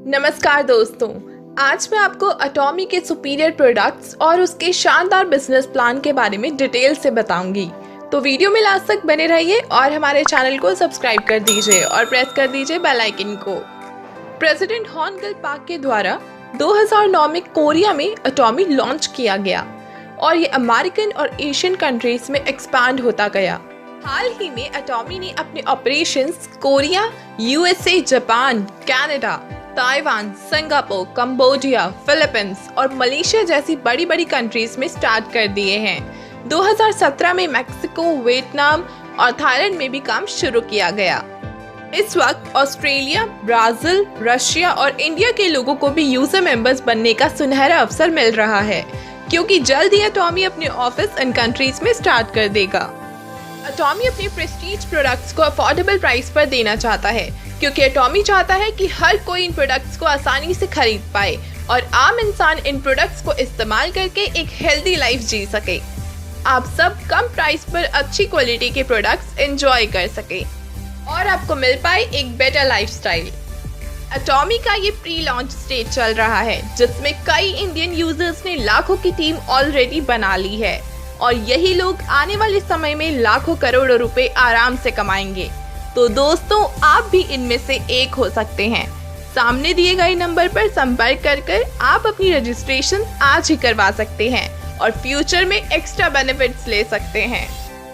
नमस्कार दोस्तों, आज मैं आपको अटॉमी के सुपीरियर प्रोडक्ट्स और उसके शानदार बिजनेस प्लान के बारे में डिटेल से बताऊंगी। तो वीडियो में लास्ट तक बने रहिए और हमारे चैनल को सब्सक्राइब कर दीजिए और प्रेस कर दीजिए बेल आइकन को। प्रेसिडेंट हॉन गिल पाक के द्वारा 2009 में कोरिया में अटॉमी लॉन्च किया गया और ये अमेरिकन और एशियन कंट्रीज में एक्सपैंड होता गया। हाल ही में अटॉमी ने अपने operations Korea, USA, Japan, Canada, Taiwan, Singapore, Cambodia, Philippines और मलेशिया जैसी बड़ी बड़ी कंट्रीज में स्टार्ट कर दिए हैं। 2017 में मैक्सिको, वियतनाम और थाईलैंड में भी काम शुरू किया गया। इस वक्त ऑस्ट्रेलिया, ब्राजील, रशिया और इंडिया के लोगों को भी यूजर मेंबर्स बनने का सुनहरा अवसर मिल रहा है, क्योंकि जल्द ही अटॉमी अपने ऑफिस इन कंट्रीज में स्टार्ट कर देगा। अटॉमी अपने प्रेस्टीज प्रोडक्ट्स को अफोर्डेबल प्राइस पर देना चाहता है, क्योंकि अटॉमी चाहता है कि हर कोई इन प्रोडक्ट्स को आसानी से खरीद पाए और आम इंसान इन प्रोडक्ट्स को इस्तेमाल करके एक हेल्दी लाइफ जी सके। आप सब कम प्राइस पर अच्छी क्वालिटी के प्रोडक्ट्स एंजॉय कर सके और आपको मिल पाए एक बेटर लाइफस्टाइल। अटॉमी का ये प्री लॉन्च स्टेज चल रहा है, जिसमें कई इंडियन यूजर्स ने लाखों की टीम ऑलरेडी बना ली है और यही लोग आने वाले समय में लाखों करोड़ों रुपए आराम से कमाएंगे। तो दोस्तों, आप भी इनमें से एक हो सकते हैं। सामने दिए गए नंबर पर संपर्क कर आप अपनी रजिस्ट्रेशन आज ही करवा सकते हैं और फ्यूचर में एक्स्ट्रा बेनिफिट्स ले सकते हैं।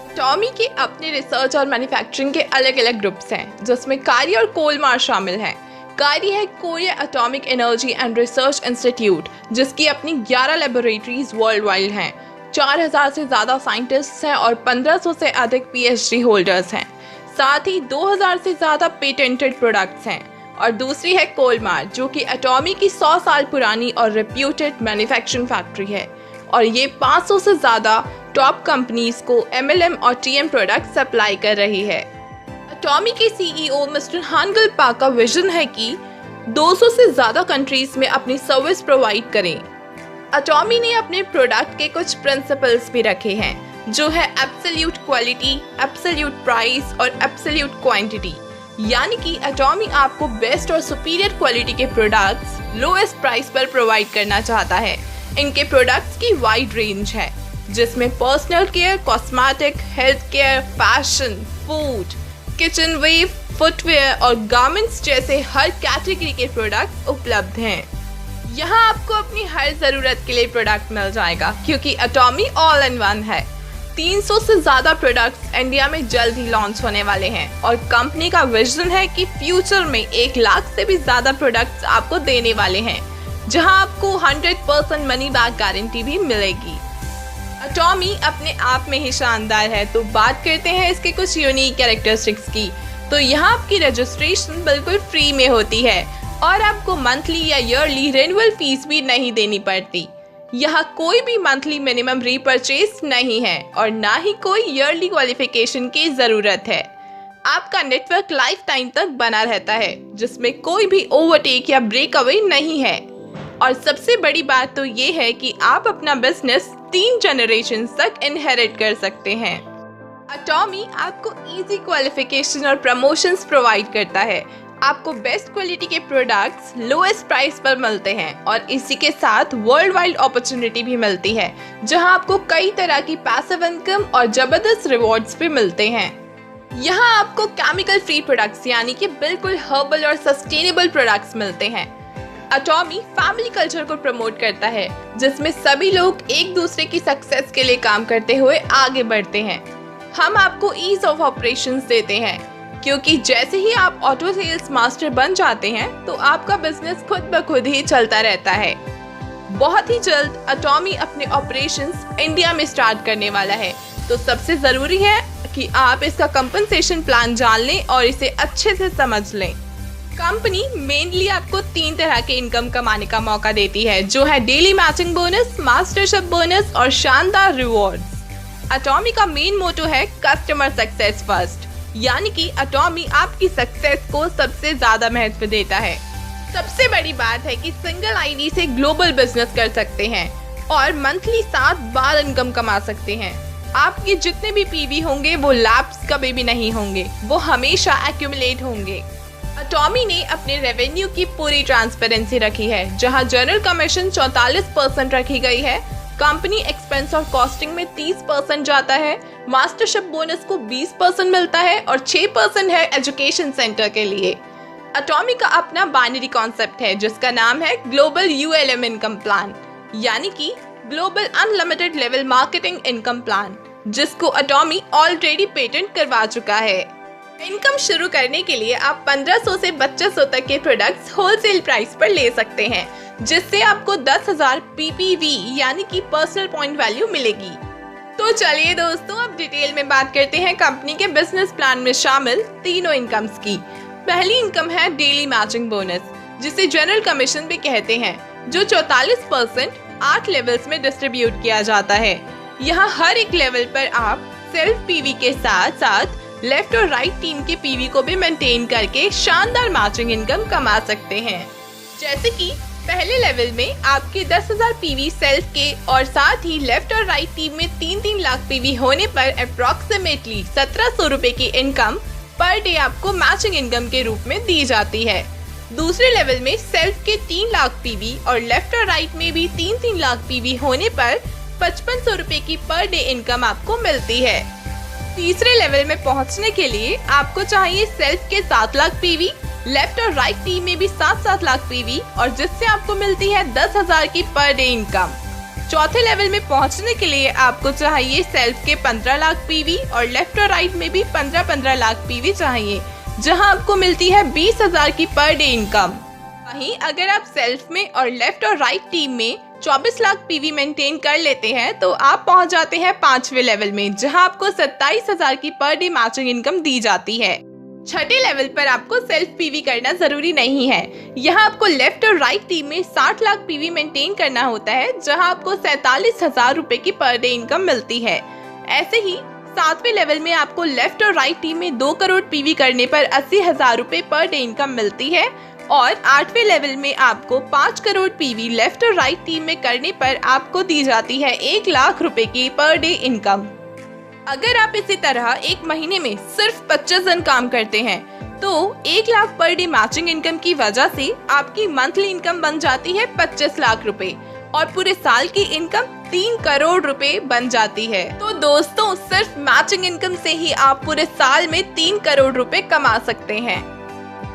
अटॉमी के अपने रिसर्च और मैन्युफैक्चरिंग के अलग अलग ग्रुप्स हैं, जिसमें कारी और कोलमार शामिल हैं। कारी है Korea atomic energy and research institute, जिसकी अपनी 11 लेबोरेटरीज वर्ल्ड वाइड हैं। 4000 से ज्यादा साइंटिस्ट हैं और 1500 से अधिक पीएचडी होल्डर्स हैं। साथ ही 2000 से ज्यादा पेटेंटेड प्रोडक्ट्स हैं। और दूसरी है कोलमार, जो कि अटॉमी की 100 साल पुरानी और रेप्यूटेड मैन्युफैक्चरिंग फैक्ट्री है और ये 500 से ज्यादा टॉप कंपनीज को एमएलएम और टीएम प्रोडक्ट सप्लाई कर रही है। अटॉमी के सीईओ मिस्टर हॉन गिल पाक का विजन है कि 200 से ज्यादा कंट्रीज में अपनी सर्विस प्रोवाइड करें। अटॉमी ने अपने प्रोडक्ट के कुछ प्रिंसिपल्स भी रखे हैं, जो है एब्सोल्यूट क्वालिटी, एब्सोल्यूट प्राइस और एब्सोल्यूट क्वांटिटी। यानी कि अटॉमी आपको बेस्ट और सुपीरियर क्वालिटी के प्रोडक्ट्स लोएस्ट प्राइस पर प्रोवाइड करना चाहता है। इनके प्रोडक्ट्स की वाइड रेंज है, जिसमें personal care, cosmetic, health care, fashion, food, kitchen ware, footwear और गारमेंट्स जैसे हर कैटेगरी के प्रोडक्ट्स उपलब्ध हैं। यहाँ आपको अपनी हर जरूरत के लिए प्रोडक्ट मिल जाएगा, क्योंकि अटॉमी ऑल इन वन है। 300 से ज्यादा प्रोडक्ट्स इंडिया में जल्द ही लॉन्च होने वाले हैं और कंपनी का विजन है कि फ्यूचर में 1 लाख से भी ज्यादा प्रोडक्ट्स आपको देने वाले हैं, जहां आपको 100% मनी बैक गारंटी भी मिलेगी। अटॉमी अपने आप में ही शानदार है, तो बात करते हैं इसके कुछ यूनिक कैरेक्टरिस्टिक्स की। तो यहाँ आपकी रजिस्ट्रेशन बिल्कुल फ्री में होती है और आपको मंथली या ईयरली रिन्यूअल फीस भी नहीं देनी पड़ती। यहाँ कोई भी मंथली मिनिमम रीपरचेज नहीं है और ना ही कोई ईयरली क्वालिफिकेशन की जरूरत है। आपका नेटवर्क लाइफ टाइम तक बना रहता है, जिसमें कोई भी ओवरटेक या ब्रेक अवे नहीं है। और सबसे बड़ी बात तो ये है कि आप अपना बिजनेस 3 जनरेशन तक इनहेरिट कर सकते हैं। अटॉमी आपको इजी क्वालिफिकेशन और प्रमोशंस प्रोवाइड करता है। आपको बेस्ट क्वालिटी के प्रोडक्ट्स लोएस्ट प्राइस पर मिलते हैं और इसी के साथ वर्ल्ड वाइड अपॉर्चुनिटी भी मिलती है, जहां आपको कई तरह की पैसिव इनकम और जबरदस्त रिवॉर्ड्स भी मिलते हैं। यहां आपको केमिकल फ्री प्रोडक्ट्स यानी कि बिल्कुल हर्बल और सस्टेनेबल प्रोडक्ट्स मिलते हैं। अटॉमी फैमिली कल्चर को प्रमोट करता है, जिसमें सभी लोग एक दूसरे की सक्सेस के लिए काम करते हुए आगे बढ़ते हैं। हम आपको ईज ऑफ ऑपरेशंस देते हैं, क्योंकि जैसे ही आप ऑटो सेल्स मास्टर बन जाते हैं तो आपका बिजनेस खुद ब खुद ही चलता रहता है। बहुत ही जल्द अटॉमी अपने ऑपरेशंस इंडिया में स्टार्ट करने वाला है, तो सबसे जरूरी है कि आप इसका कंपनसेशन प्लान जान लें और इसे अच्छे से समझ लें। कंपनी मेनली आपको 3 तरह के इनकम कमाने का मौका देती है, जो है daily matching bonus, mastership bonus और शानदार रिवॉर्ड्स। अटॉमी का मेन मोटो है कस्टमर सक्सेस फर्स्ट, यानी कि अटॉमी आपकी सक्सेस को सबसे ज्यादा महत्व देता है। सबसे बड़ी बात है कि सिंगल आईडी से ग्लोबल बिजनेस कर सकते हैं और मंथली 7 बार इनकम कमा सकते हैं। आपके जितने भी पीवी होंगे वो लैप्स कभी भी नहीं होंगे, वो हमेशा एक्यूमुलेट होंगे। अटॉमी ने अपने रेवेन्यू की पूरी ट्रांसपेरेंसी रखी है, जहां जनरल कमीशन 44% रखी गई है, कंपनी एक्सपेंस और कॉस्टिंग में 30% जाता है, मास्टरशिप बोनस को 20% मिलता है और 6% है एजुकेशन सेंटर के लिए। अटॉमी का अपना बाइनरी कॉन्सेप्ट है जिसका नाम है ग्लोबल ULM इनकम प्लान, यानी कि global unlimited level marketing income plan, जिसको अटॉमी ऑलरेडी पेटेंट करवा चुका है। इनकम शुरू करने के लिए आप 1500 से 2500 तक के प्रोडक्ट्स होलसेल प्राइस पर ले सकते हैं, जिससे आपको 10,000 PPV यानी कि पर्सनल पॉइंट वैल्यू मिलेगी। तो चलिए दोस्तों, अब डिटेल में बात करते हैं कंपनी के बिजनेस प्लान में शामिल तीनों इनकम्स की। पहली इनकम है डेली मैचिंग बोनस, जिसे जनरल कमीशन भी कहते हैं, जो 44% 8 लेवल्स में डिस्ट्रीब्यूट किया जाता है। यहाँ हर एक लेवल पर आप सेल्फ PV के साथ साथ लेफ्ट और राइट टीम के PV को भी मेंटेन करके शानदार मैचिंग इनकम कमा सकते हैं। जैसे कि पहले लेवल में आपके 10,000 PV सेल्फ के और साथ ही लेफ्ट और राइट टीम में 3-3 लाख PV होने पर अप्रोक्सीमेटली 1700 रुपए की इनकम पर डे आपको मैचिंग इनकम के रूप में दी जाती है। दूसरे लेवल में सेल्फ के 3 लाख PV और लेफ्ट और राइट में भी 3-3 लाख PV होने पर 5500 रुपए की पर डे इनकम आपको मिलती है। तीसरे लेवल में पहुंचने के लिए आपको चाहिए सेल्फ के 7 लाख PV, लेफ्ट और राइट टीम में भी 7-7 लाख PV और जिससे आपको मिलती है 10,000 की पर डे इनकम। चौथे लेवल में पहुंचने के लिए आपको चाहिए सेल्फ के 15 लाख PV और लेफ्ट और राइट में भी 15-15 लाख PV चाहिए, जहां आपको मिलती है 20,000 की पर डे इनकम। वहीं अगर आप सेल्फ में और लेफ्ट और राइट टीम में 24 लाख PV मेंटेन कर लेते हैं तो आप पहुंच जाते हैं 5वें लेवल में, जहां आपको 27,000 की पर डे मैचिंग इनकम दी जाती है। छठे लेवल पर आपको सेल्फ PV करना जरूरी नहीं है। यहाँ आपको लेफ्ट और राइट टीम में 60 लाख PV मेंटेन करना होता है, जहां आपको 47,000 रुपए की पर डे इनकम मिलती है। ऐसे ही 7वें लेवल में आपको लेफ्ट और राइट टीम में 2 करोड़ PV करने पर 80,000 रुपए पर डे इनकम मिलती है और 8वें लेवल में आपको 5 करोड़ PV लेफ्ट और राइट टीम में करने पर आपको दी जाती है 1 लाख रुपए की पर डे इनकम। अगर आप इसी तरह एक महीने में सिर्फ 25 दिन काम करते हैं तो 1 lakh per day matching income की वजह से आपकी मंथली इनकम बन जाती है 25 लाख रुपए और पूरे साल की इनकम 3 करोड़ रुपए बन जाती है। तो दोस्तों, सिर्फ मैचिंग इनकम से ही आप पूरे साल में 3 करोड़ रुपए कमा सकते हैं।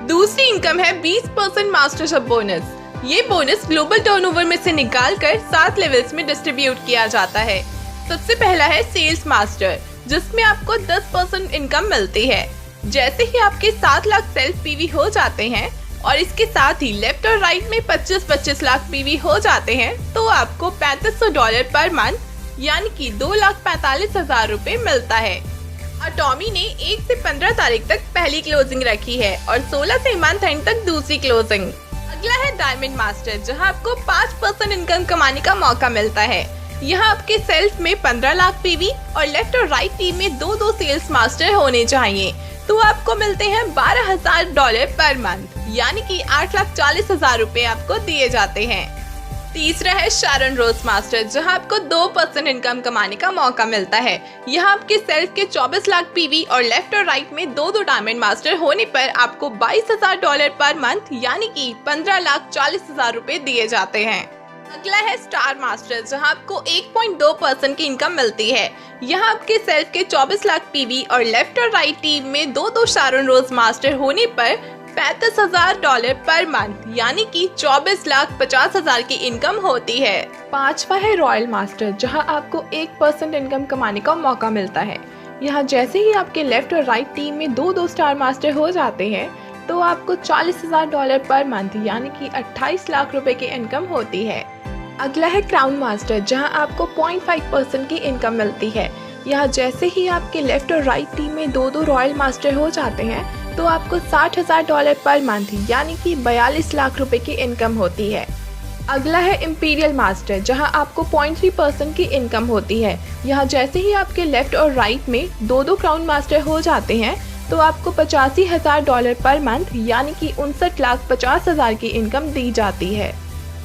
दूसरी इनकम है 20% मास्टरशिप बोनस। ये बोनस ग्लोबल टर्नओवर में से निकालकर 7 लेवल्स में डिस्ट्रीब्यूट किया जाता है। सबसे पहला है सेल्स मास्टर, जिसमें आपको 10% इनकम मिलती है। जैसे ही आपके 7 लाख सेल्फ PV हो जाते हैं और इसके साथ ही लेफ्ट और राइट में 25-25 लाख PV हो जाते हैं तो आपको $3500 पर मंथ यानी कि 2,45,000 रुपए मिलता है। अटॉमी ने 1 से 15 तारीख तक पहली क्लोजिंग रखी है और 16 से मंथ एंड तक दूसरी क्लोजिंग। अगला है डायमंड मास्टर, जहां आपको 5% इनकम कमाने का मौका मिलता है। यहाँ आपके सेल्फ में 15 लाख PV और लेफ्ट और राइट टीम में 2-2 सेल्स मास्टर होने चाहिए, तो आपको मिलते हैं $12,000 पर मंथ यानी कि 8,40,000 रुपए आपको दिए जाते हैं। तीसरा है शारन रोज मास्टर, जहां आपको 2% इनकम कमाने का मौका मिलता है। यहाँ आपके सेल्फ के 24 लाख PV और लेफ्ट और राइट में 2-2 डायमंड मास्टर होने पर आपको $22,000 पर मंथ यानी कि 15,40,000 रुपए दिए जाते हैं। अगला है स्टार मास्टर, जहां आपको 1.2% की इनकम मिलती है। यहाँ आपके सेल्फ के 24 लाख PV और लेफ्ट और राइट टीम में 2-2 शारन रोज मास्टर होने पर $35,000 पर मंथ यानी कि 24,50,000 की इनकम होती है। पांचवा है रॉयल मास्टर, जहां आपको 1% इनकम कमाने का मौका मिलता है। यहाँ जैसे ही आपके लेफ्ट और राइट टीम में 2-2 स्टार मास्टर हो जाते हैं तो आपको $40,000 पर मंथ यानी कि 28 लाख रुपए की इनकम होती है। अगला है क्राउन मास्टर, जहां आपको 0.5% की इनकम मिलती है। यहाँ जैसे ही आपके लेफ्ट और राइट टीम में 2-2 रॉयल मास्टर हो जाते हैं तो आपको $60,000 पर मंथ यानी कि 42 लाख रुपए की इनकम होती है। अगला है इंपीरियल मास्टर, जहां आपको 0.3% की इनकम होती है। यहाँ जैसे ही आपके लेफ्ट और राइट में 2-2 क्राउन मास्टर हो जाते हैं तो आपको $85,000 पर मंथ यानी कि 59,50,000 की इनकम दी जाती है।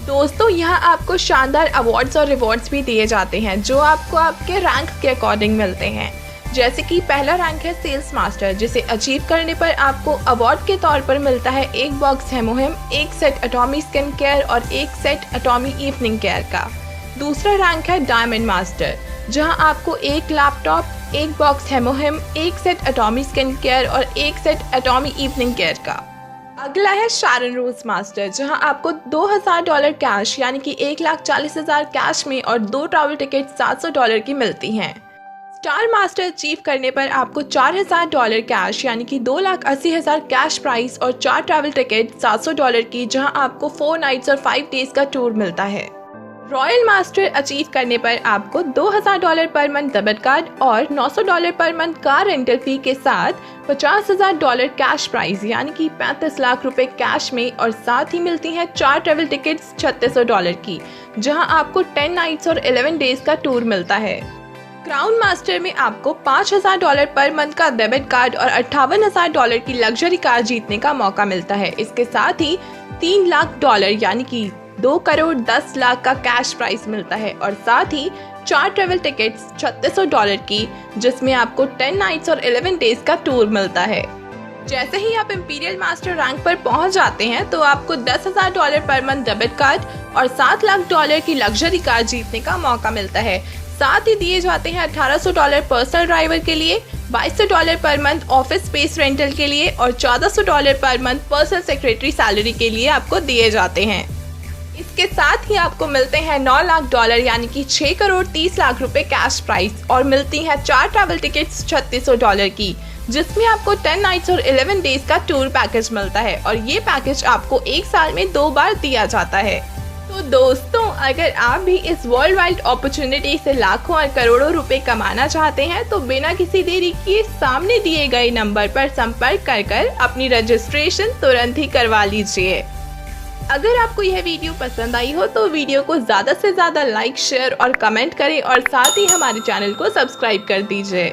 दोस्तों, यहाँ आपको शानदार अवार्ड्स और रिवॉर्ड्स भी दिए जाते हैं जो आपको आपके रैंक के अकॉर्डिंग मिलते हैं। जैसे कि पहला रैंक है सेल्स मास्टर, जिसे अचीव करने पर आपको अवार्ड के तौर पर मिलता है 1 box HemoHIM, 1 set Atomy skin care और 1 सेट एटॉमी इवनिंग केयर का। दूसरा रैंक है डायमंड मास्टर, जहां आपको 1 laptop, 1 box HemoHIM, 1 set Atomy skin care और 1 सेट एटॉमी इवनिंग केयर का। अगला है शारन रोज मास्टर, जहां आपको $2000 कैश यानी कि 1,40,000 कैश में और 2 ट्रैवल टिकट $700 की मिलती हैं। स्टार मास्टर अचीव करने पर आपको $4000 कैश यानी कि 2,80,000 कैश प्राइस और 4 ट्रैवल टिकट $700 की, जहां आपको 4 नाइट्स और 5 डेज का टूर मिलता है। रॉयल मास्टर अचीव करने पर आपको $2000 पर मंथ डेबिट कार्ड और $900 पर मंथ कार रेंटल फी के साथ $50,000 कैश प्राइस यानी कि 35 लाख रुपए कैश में और साथ ही मिलती हैं 4 ट्रेवल टिकट्स $3600 की, जहां आपको 10 नाइट्स और 11 डेज का टूर मिलता है। क्राउन मास्टर में आपको $5000 पर मंथ का डेबिट कार्ड और $58,000 की लग्जरी कार जीतने का मौका मिलता है। इसके साथ ही $3 लाख यानी कि 2 करोड़ 10 लाख का कैश प्राइस मिलता है और साथ ही 4 ट्रेवल टिकट्स $3600 की, जिसमें आपको 10 नाइट्स और 11 डेज का टूर मिलता है। जैसे ही आप इंपीरियल मास्टर रैंक पर पहुंच जाते हैं तो आपको $10,000 पर मंथ डेबिट कार्ड और $7 लाख की लग्जरी कार जीतने का मौका मिलता है। साथ ही दिए जाते हैं $1800 पर्सनल ड्राइवर के लिए, $2200 per month office space rental के लिए और $1400 per month personal secretary salary के लिए आपको दिए जाते हैं। इसके साथ ही आपको मिलते हैं $9 लाख यानी कि 6 करोड़ 30 लाख रुपए कैश प्राइस और मिलती हैं 4 ट्रैवल टिकट्स $3600 की, जिसमें आपको 10 नाइट्स और 11 डेज का टूर पैकेज मिलता है और ये पैकेज आपको 1 साल में 2 बार दिया जाता है। तो दोस्तों, अगर आप भी इस वर्ल्ड वाइड अपॉर्चुनिटी से लाखों और करोड़ों रुपए कमाना चाहते हैं तो बिना किसी देरी किए सामने दिए गए नंबर पर संपर्क कर अपनी रजिस्ट्रेशन तुरंत ही करवा लीजिए। अगर आपको यह वीडियो पसंद आई हो तो वीडियो को ज़्यादा से ज़्यादा लाइक, शेयर और कमेंट करें और साथ ही हमारे चैनल को सब्सक्राइब कर दीजिए।